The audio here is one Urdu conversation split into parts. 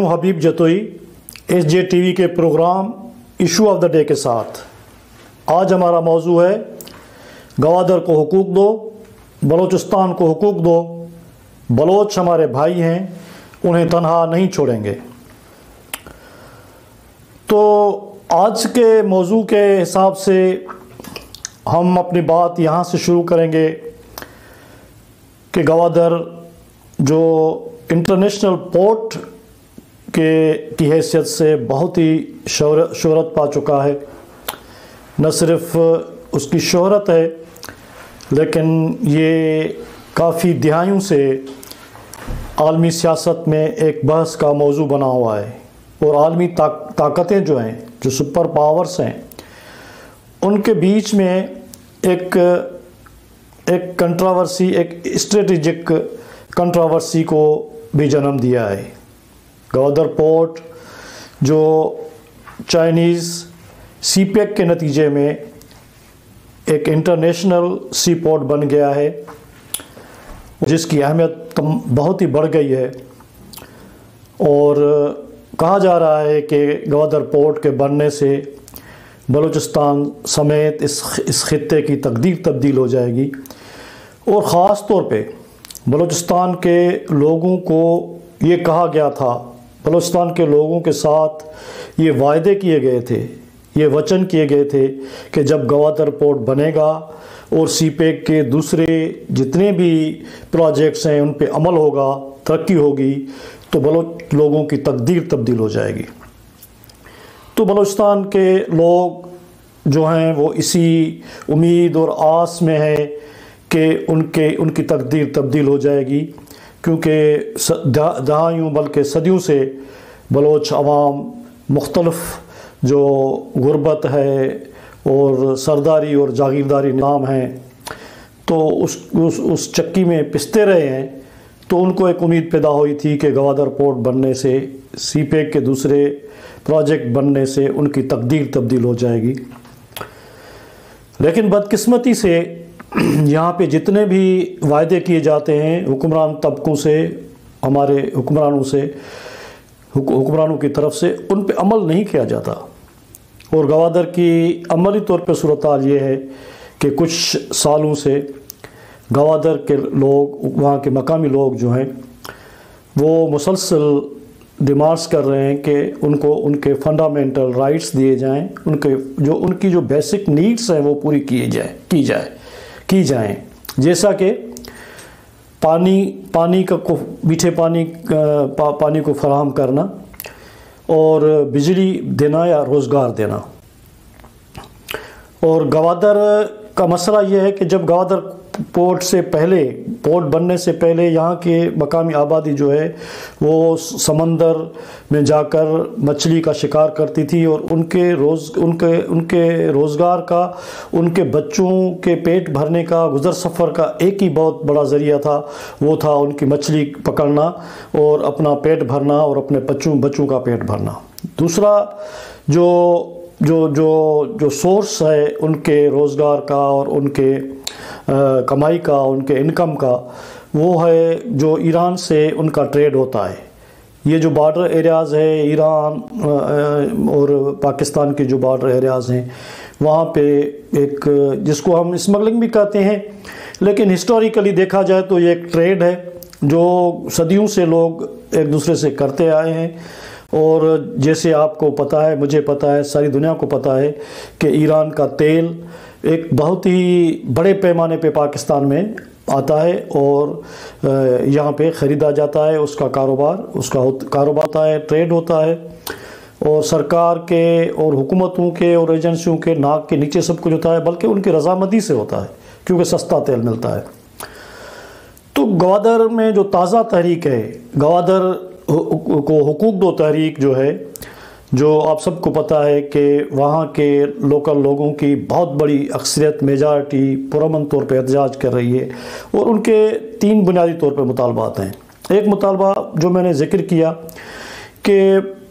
ہوں Habib Jatoi S J T V کے programme issue of the day کے ساتھ۔ آج ہمارا موضوع ہے گوادر کو حقوق دو، بلوچستان کو حقوق دو، بلوچ ہمارے بھائی ہیں، انہیں تنہا نہیں چھوڑیں گے۔ تو آج کے موضوع کے حساب سے ہم اپنی بات یہاں سے شروع کریں گے کہ گوادر جو انٹرنیشنل پورٹ کی حیثیت سے بہت ہی شہرت پا چکا ہے۔ نہ صرف اس کی شہرت ہے لیکن یہ کافی دہائیوں سے عالمی سیاست میں ایک بحث کا موضوع بنا ہوا ہے، اور عالمی طاقتیں جو ہیں، جو سپر پاورز ہیں، ان کے بیچ میں ایک کنٹراورسی، ایک اسٹریٹجک کنٹراورسی کو بھی جنم دیا ہے۔ گوادر پورٹ جو چائنیز سی پیک کے نتیجے میں ایک انٹرنیشنل سی پورٹ بن گیا ہے، جس کی اہمیت بہت ہی بڑھ گئی ہے، اور کہا جا رہا ہے کہ گوادر پورٹ کے بننے سے بلوچستان سمیت اس خطے کی تقدیر تبدیل ہو جائے گی، اور خاص طور پہ بلوچستان کے لوگوں کو یہ کہا گیا تھا، بلوچستان کے لوگوں کے ساتھ یہ وعدے کیے گئے تھے، یہ وچن کیے گئے تھے کہ جب گوادر پورٹ بنے گا اور سی پیک کے دوسرے جتنے بھی پروجیکٹس ہیں ان پہ عمل ہوگا، ترقی ہوگی، تو بلوچ لوگوں کی تقدیر تبدیل ہو جائے گی۔ تو بلوچستان کے لوگ جو ہیں وہ اسی امید اور آس میں ہیں کہ ان کی تقدیر تبدیل ہو جائے گی، کیونکہ دہائیوں بلکہ صدیوں سے بلوچ عوام مختلف جو غربت ہے اور سرداری اور جاگیرداری نظام ہیں، تو اس چکی میں پستے رہے ہیں۔ تو ان کو ایک امید پیدا ہوئی تھی کہ گوادر پورٹ بننے سے، سی پیک کے دوسرے پروجیکٹ بننے سے ان کی تقدیر تبدیل ہو جائے گی۔ لیکن بدقسمتی سے یہاں پہ جتنے بھی وعدے کیے جاتے ہیں حکمران طبقوں سے، ہمارے حکمرانوں کی طرف سے، ان پہ عمل نہیں کیا جاتا، اور گوادر کی عملی طور پہ صورتحال یہ ہے کہ کچھ سالوں سے گوادر کے لوگ، وہاں کے مقامی لوگ جو ہیں، وہ مسلسل ڈیمانڈس کر رہے ہیں کہ ان کے فنڈامنٹل رائٹس دیے جائیں، ان کی جو بیسک نیڈس ہیں وہ پوری کی جائیں، جیسا کہ میٹھے پانی کو فراہم کرنا، اور بجلی دینا یا روزگار دینا۔ اور گوادر کا مسئلہ یہ ہے کہ جب گوادر پورٹ بننے سے پہلے یہاں کے مقامی آبادی جو ہے وہ سمندر میں جا کر مچھلی کا شکار کرتی تھی، اور ان کے روزگار کا، ان کے بچوں کے پیٹ بھرنے کا، گزر سفر کا ایک ہی بہت بڑا ذریعہ تھا، وہ تھا ان کی مچھلی پکڑنا اور اپنا پیٹ بھرنا اور اپنے بچوں کا پیٹ بھرنا۔ دوسرا جو سورس ہے ان کے روزگار کا اور ان کے کمائی کا، ان کے انکم کا، وہ ہے جو ایران سے ان کا ٹریڈ ہوتا ہے۔ یہ جو بارڈر ایریاز ہے، ایران اور پاکستان کے جو بارڈر ایریاز ہیں، وہاں پہ ایک جس کو ہم اسمگلنگ بھی کہتے ہیں، لیکن ہسٹوریکلی دیکھا جائے تو یہ ایک ٹریڈ ہے جو صدیوں سے لوگ ایک دوسرے سے کرتے آئے ہیں۔ اور جیسے آپ کو پتہ ہے، مجھے پتہ ہے، ساری دنیا کو پتہ ہے کہ ایران کا تیل ایک بہت ہی بڑے پیمانے پہ پاکستان میں آتا ہے، اور یہاں پہ خریدا جاتا ہے، اس کا کاروبار ہوتا ہے، ٹریڈ ہوتا ہے، اور سرکار کے اور حکومتوں کے اور ایجنسیوں کے ناک کے نیچے سب کچھ ہوتا ہے، بلکہ ان کی رضامندی سے ہوتا ہے، کیونکہ سستا تیل ملتا ہے۔ تو گوادر میں جو تازہ تحریک ہے، گوادر کو حقوق دو تحریک جو ہے، جو آپ سب کو پتہ ہے کہ وہاں کے لوکل لوگوں کی بہت بڑی اکثریت، میجارٹی پرامن طور پہ احتجاج کر رہی ہے، اور ان کے 3 بنیادی طور پہ مطالبات ہیں۔ ایک مطالبہ جو میں نے ذکر کیا کہ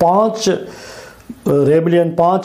5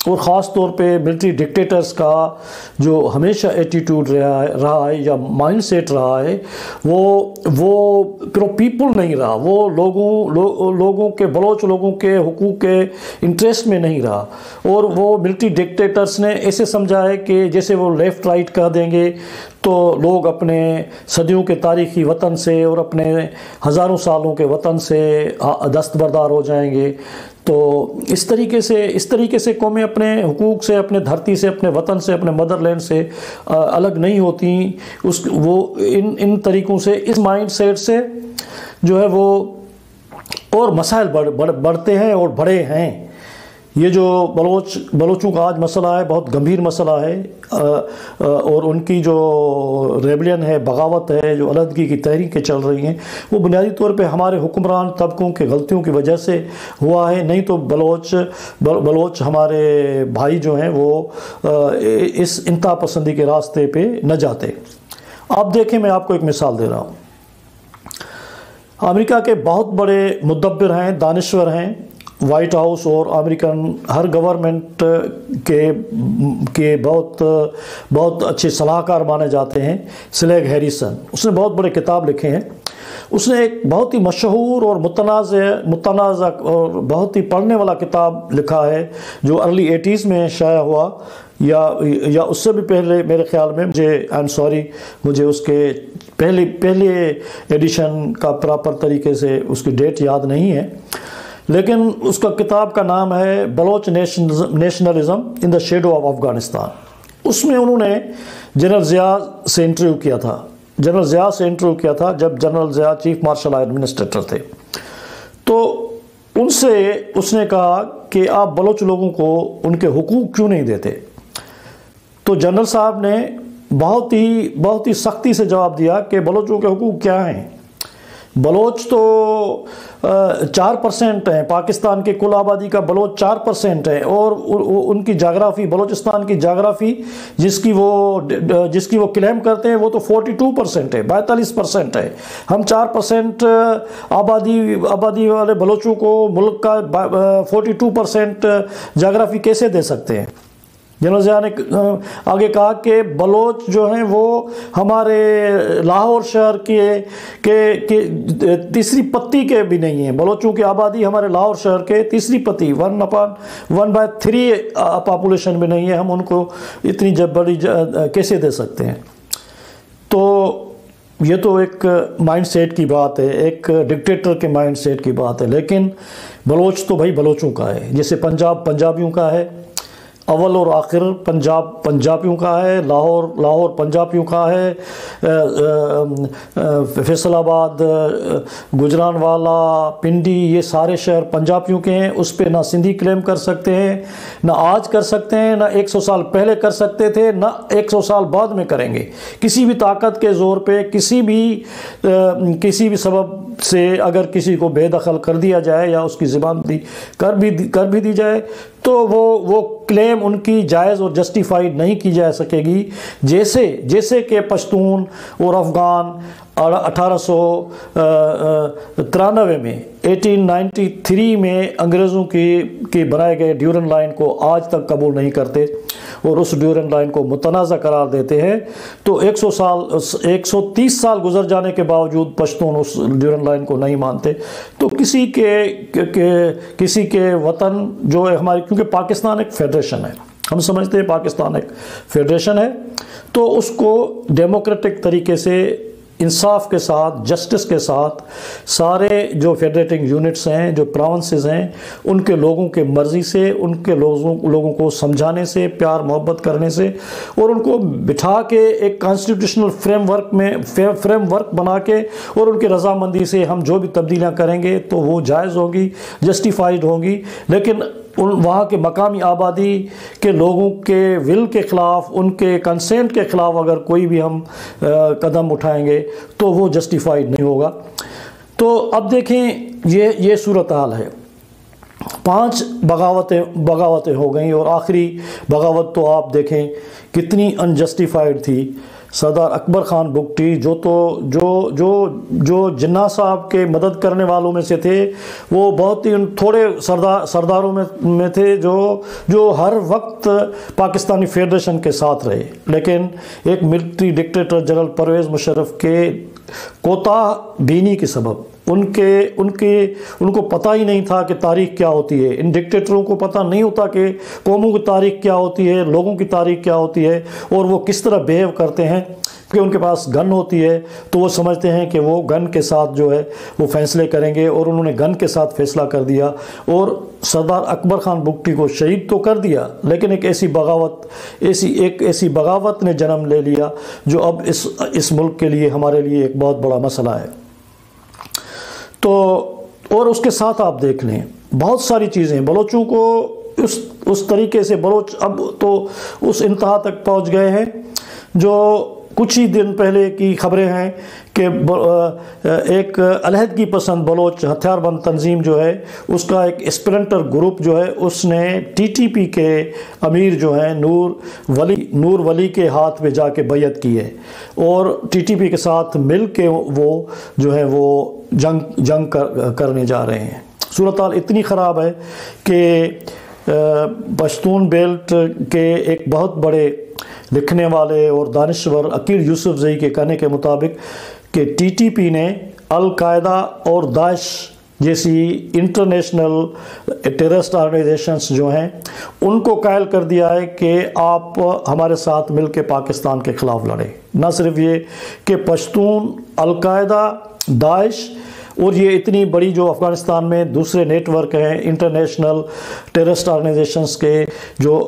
اور خاص طور پہ ملٹری ڈکٹیٹرز کا جو ہمیشہ ایٹیٹیوڈ رہا ہے یا مائنڈ سیٹ رہا ہے، وہ پرو پیپل نہیں رہا، وہ لوگوں کے بلوچ لوگوں کے حقوق کے انٹرسٹ میں نہیں رہا، اور وہ ملٹری ڈکٹیٹرز نے ایسے سمجھا ہے کہ جیسے وہ لیفٹ رائٹ کہہ دیں گے تو لوگ اپنے صدیوں کے تاریخی وطن سے اور اپنے ہزاروں سالوں کے وطن سے دستبردار ہو جائیں گے۔ تو اس طریقے سے قومیں اپنے حقوق سے، اپنے دھرتی سے، اپنے وطن سے، اپنے مدر لینڈ سے الگ نہیں ہوتی۔ وہ ان طریقوں سے، اس مائنڈ سیٹ سے جو ہے وہ اور مسائل بڑھتے ہیں اور بڑے ہیں۔ یہ جو بلوچوں کا آج مسئلہ ہے بہت گمبھیر مسئلہ ہے، اور ان کی جو ریبلین ہے، بغاوت ہے، جو علیحدگی کی تحریکیں چل رہی ہیں، وہ بنیادی طور پہ ہمارے حکمران طبقوں کے غلطیوں کی وجہ سے ہوا ہے، نہیں تو بلوچ ہمارے بھائی جو ہیں وہ اس انتہا پسندی کے راستے پہ نہ جاتے۔ آپ دیکھیں، میں آپ کو ایک مثال دے رہا ہوں۔ امریکہ کے بہت بڑے مدبر ہیں، دانشور ہیں، وائٹ ہاؤس اور امریکن ہر گورنمنٹ کے بہت اچھے صلاح کار مانے جاتے ہیں، سلیگ ہیریسن۔ اس نے بہت بڑے کتاب لکھے ہیں۔ اس نے ایک بہت ہی مشہور اور متنازع اور بہت ہی پڑھنے والا کتاب لکھا ہے جو ارلی 80s میں شائع ہوا، یا اس سے بھی پہلے میرے خیال میں، مجھے اس کے پہلے ایڈیشن کا پراپر طریقے سے اس کی ڈیٹ یاد نہیں ہے، لیکن اس کا کتاب کا نام ہے Baloch nationalism in the shadow of Afghanistan. اس میں انہوں نے جنرل ضیاء سے انٹرویو کیا تھا جب general Zia chief marshal administrator تھے۔ تو ان سے اس نے کہا کہ آپ بلوچ لوگوں کو ان کے حقوق کیوں نہیں دیتے؟ تو جنرل صاحب نے بہت ہی سختی سے جواب دیا کہ بلوچوں کے حقوق کیا ہیں؟ بلوچ تو 4% ہیں، پاکستان کے کل آبادی کا بلوچ 4% ہے، اور ان کی جغرافی، بلوچستان کی جغرافی جس کی وہ کلیم کرتے ہیں وہ تو 42% ہے، 42% ہے۔ ہم 4% آبادی والے بلوچوں کو ملک کا 42% جغرافی کیسے دے سکتے ہیں؟ جنرل ضیاء نے آگے کہا کہ بلوچ جو ہیں وہ ہمارے لاہور شہر کے تیسری پتی کے بھی نہیں ہیں۔ بلوچوں کی آبادی ہمارے لاہور شہر کے تیسری پتی 1/3 پاپولیشن میں نہیں ہے، ہم ان کو اتنی بڑی کیسے دے سکتے ہیں؟ تو یہ تو ایک مائنڈ سیٹ کی بات ہے، ایک ڈکٹیٹر کے مائنڈ سیٹ کی بات ہے، لیکن بلوچ تو بھائی بلوچوں کا ہے، جیسے پنجاب پنجابیوں کا ہے، اول اور آخر پنجاب پنجابیوں کا ہے، لاہور پنجابیوں کا ہے، فیصل آباد، گجرانوالا، پنڈی، یہ سارے شہر پنجابیوں کے ہیں۔ اس پہ نہ سندھی کلیم کر سکتے ہیں، نہ آج کر سکتے ہیں، نہ 100 سال پہلے کر سکتے تھے، نہ 100 سال بعد میں کریں گے۔ کسی بھی طاقت کے زور پہ، کسی بھی سبب سے اگر کسی کو بے دخل کر دیا جائے یا اس کی زبان کر بھی دی جائے تو وہ کلیم ان کی جائز اور جسٹیفائیڈ نہیں کی جا سکے گی، جیسے کہ پشتون اور افغان 1893 میں 1893 میں انگریزوں کی بنائے گئے ڈیورن لائن کو آج تک قبول نہیں کرتے اور اس ڈیورن لائن کو متنازع قرار دیتے ہیں۔ تو 130 سال گزر جانے کے باوجود پشتون اس ڈیورن لائن کو نہیں مانتے۔ تو کسی کے وطن جو ہے ہماری، کیونکہ پاکستان ایک فیڈریشن ہے، ہم سمجھتے ہیں پاکستان ایک فیڈریشن ہے، تو اس کو ڈیموکریٹک طریقے سے، انصاف کے ساتھ، جسٹس کے ساتھ، سارے جو فیڈریٹنگ یونٹس ہیں، جو پراونسز ہیں، ان کے لوگوں کے مرضی سے، ان کے لوگوں کو سمجھانے سے، پیار محبت کرنے سے، اور ان کو بٹھا کے ایک کانسٹیٹیوشنل فریم ورک بنا کے اور ان کی رضامندی سے ہم جو بھی تبدیلیاں کریں گے تو وہ جائز ہوگی، جسٹیفائیڈ ہوگی۔ لیکن وہاں کے مقامی آبادی کے لوگوں کے ول کے خلاف، ان کے کنسینٹ کے خلاف اگر کوئی بھی ہم قدم اٹھائیں گے تو وہ جسٹیفائیڈ نہیں ہوگا۔ تو اب دیکھیں یہ صورتحال ہے۔ 5 بغاوتیں ہو گئیں، اور آخری بغاوت تو آپ دیکھیں کتنی انجسٹیفائیڈ تھی سردار اکبر خان بگٹی جو جناح صاحب کے مدد کرنے والوں میں سے تھے، وہ بہت ہی تھوڑے سرداروں میں تھے جو ہر وقت پاکستانی فیڈریشن کے ساتھ رہے، لیکن ایک military dictator general Pervez Musharraf کے کوتاہ بینی کے سبب ان کو پتہ ہی نہیں تھا کہ تاریخ کیا ہوتی ہے۔ ان ڈکٹیٹروں کو پتہ نہیں ہوتا کہ قوموں کی تاریخ کیا ہوتی ہے، لوگوں کی تاریخ کیا ہوتی ہے، اور وہ کس طرح بیہیو کرتے ہیں، کہ ان کے پاس گن ہوتی ہے تو وہ سمجھتے ہیں کہ وہ گن کے ساتھ جو ہے وہ فیصلے کریں گے، اور انہوں نے گن کے ساتھ فیصلہ کر دیا اور سردار اکبر خان بگٹی کو شہید تو کر دیا، لیکن ایک ایسی بغاوت نے جنم لے لیا جو اب اس ملک کے لیے، ہمارے لیے ایک بہت بڑا مسئلہ ہے۔ تو اور اس کے ساتھ آپ دیکھ لیں بہت ساری چیزیں، بلوچوں کو اس طریقے سے بلوچ اب تو اس انتہا تک پہنچ گئے ہیں، جو کچھ ہی دن پہلے کی خبریں ہیں کہ ایک علیحدگی پسند بلوچ ہتھیار بند تنظیم جو ہے، اس کا ایک اسپلنٹر گروپ جو ہے، اس نے ٹی ٹی پی کے امیر جو ہیں نور ولی کے ہاتھ میں جا کے بیعت کی ہے، اور ٹی ٹی پی کے ساتھ مل کے وہ جو ہے وہ جنگ کرنے جا رہے ہیں۔ صورتحال اتنی خراب ہے کہ پشتون بیلٹ کے ایک بہت بڑے لکھنے والے اور دانشور عقیل یوسف زئی کے کہنے کے مطابق کہ ٹی ٹی پی نے القاعدہ اور داعش جیسی انٹرنیشنل ٹیررسٹ آرگنائزیشنز جو ہیں ان کو قائل کر دیا ہے کہ آپ ہمارے ساتھ مل کے پاکستان کے خلاف لڑیں۔ نہ صرف یہ کہ پشتون، القاعدہ، داعش اور یہ اتنی بڑی جو افغانستان میں دوسرے نیٹ ورک ہیں انٹرنیشنل ٹیررسٹ آرگنائزیشنز کے، جو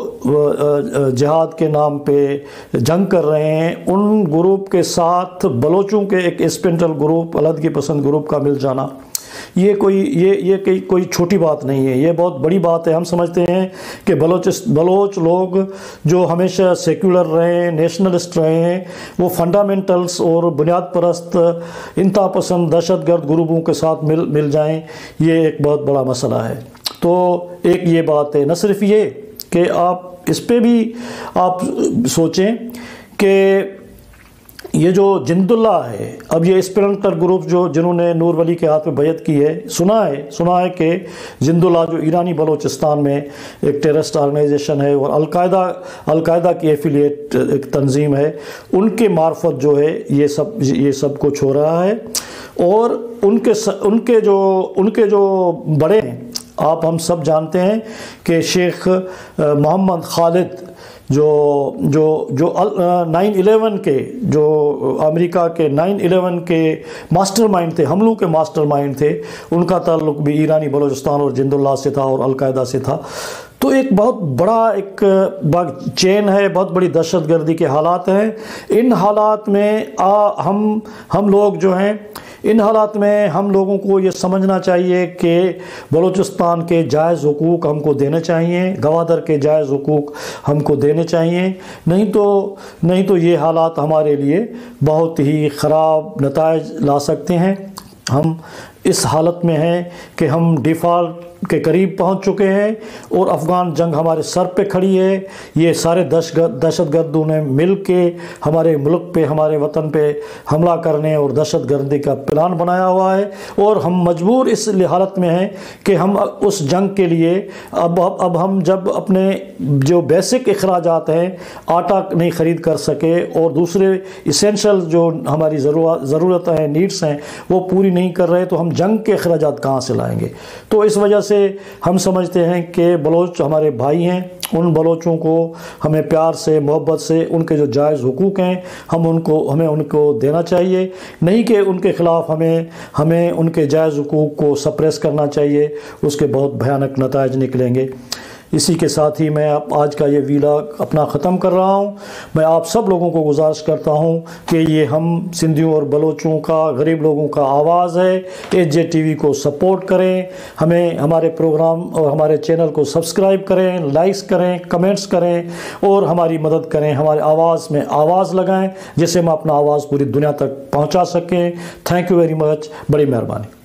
جہاد کے نام پہ جنگ کر رہے ہیں، ان گروپ کے ساتھ بلوچوں کے ایک اسپلنٹر گروپ، علیحدگی پسند گروپ کا مل جانا، یہ کوئی چھوٹی بات نہیں ہے، یہ بہت بڑی بات ہے۔ ہم سمجھتے ہیں کہ بلوچ لوگ جو ہمیشہ سیکولر رہے ہیں، نیشنلسٹ رہے ہیں، وہ فنڈامنٹلز اور بنیاد پرست انتہا پسند دہشت گرد گروپوں کے ساتھ مل جائیں، یہ ایک بہت بڑا مسئلہ ہے۔ تو ایک یہ بات ہے، نہ صرف یہ کہ آپ اس پہ بھی آپ سوچیں کہ یہ جو جند اللہ ہے، اب یہ اسپلنٹر گروپ جنہوں نے نور ولی کے ہاتھ میں بیعت کی ہے، سنا ہے کہ جند اللہ جو ایرانی بلوچستان میں ایک ٹیررسٹ آرگنائزیشن ہے اور القاعدہ کی ایفیلیٹ ایک تنظیم ہے، ان کے معرفت جو ہے یہ سب کچھ ہو رہا ہے، اور ان کے جو بڑے ہیں، ہم سب جانتے ہیں کہ شیخ محمد خالد جو 9/11 کے، جو امریکہ کے 9/11 کے ماسٹر مائنڈ تھے، حملوں کے ماسٹر مائنڈ تھے، ان کا تعلق بھی ایرانی بلوچستان اور جند اللہ سے تھا اور القاعدہ سے تھا۔ تو ایک بہت بڑا ایک چین ہے، بہت بڑی دہشت گردی کے حالات ہیں۔ ان حالات میں ہم لوگ جو ہیں، ان حالات میں ہم لوگوں کو یہ سمجھنا چاہیے کہ بلوچستان کے جائز حقوق ہم کو دینے چاہیے، گوادر کے جائز حقوق ہم کو دینے چاہیے، نہیں تو یہ حالات ہمارے لیے بہت ہی خراب نتائج لا سکتے ہیں۔ ہم اس حالت میں ہیں کہ ہم ڈیفالٹ کے قریب پہنچ چکے ہیں، اور افغان جنگ ہمارے سر پہ کھڑی ہے۔ یہ سارے دہشت گردوں نے مل کے ہمارے ملک پہ، ہمارے وطن پہ حملہ کرنے اور دہشت گردی کا پلان بنایا ہوا ہے، اور ہم مجبور اس حالت میں ہیں کہ ہم اس جنگ کے لیے اب ہم جب اپنے جو بیسک اخراجات ہیں، آٹا نہیں خرید کر سکے اور دوسرے اسینشل جو ہماری ضرورتیں ہیں، نیڈس ہیں، وہ پوری نہیں کر رہے، تو ہم جنگ کے اخراجات کہاں سے لائیں گے؟ تو اس وجہ سے ہم سمجھتے ہیں کہ بلوچ ہمارے بھائی ہیں، ان بلوچوں کو ہمیں پیار سے، محبت سے، ان کے جو جائز حقوق ہیں ہمیں ان کو دینا چاہیے، نہیں کہ ان کے خلاف ہمیں ان کے جائز حقوق کو سپریس کرنا چاہیے، اس کے بہت بھیانک نتائج نکلیں گے۔ اسی کے ساتھ ہی میں آج کا یہ ویلاگ اپنا ختم کر رہا ہوں۔ میں آپ سب لوگوں کو گزارش کرتا ہوں کہ یہ ہم سندھیوں اور بلوچوں کا، غریب لوگوں کا آواز ہے۔ SJTV کو سپورٹ کریں، ہمارے پروگرام اور ہمارے چینل کو سبسکرائب کریں، لائکس کریں، کمنٹس کریں، اور ہماری مدد کریں، ہمارے آواز میں آواز لگائیں، جس سے ہم اپنا آواز پوری دنیا تک پہنچا سکیں۔ تھینک یو ویری مچ، بڑی مہربانی۔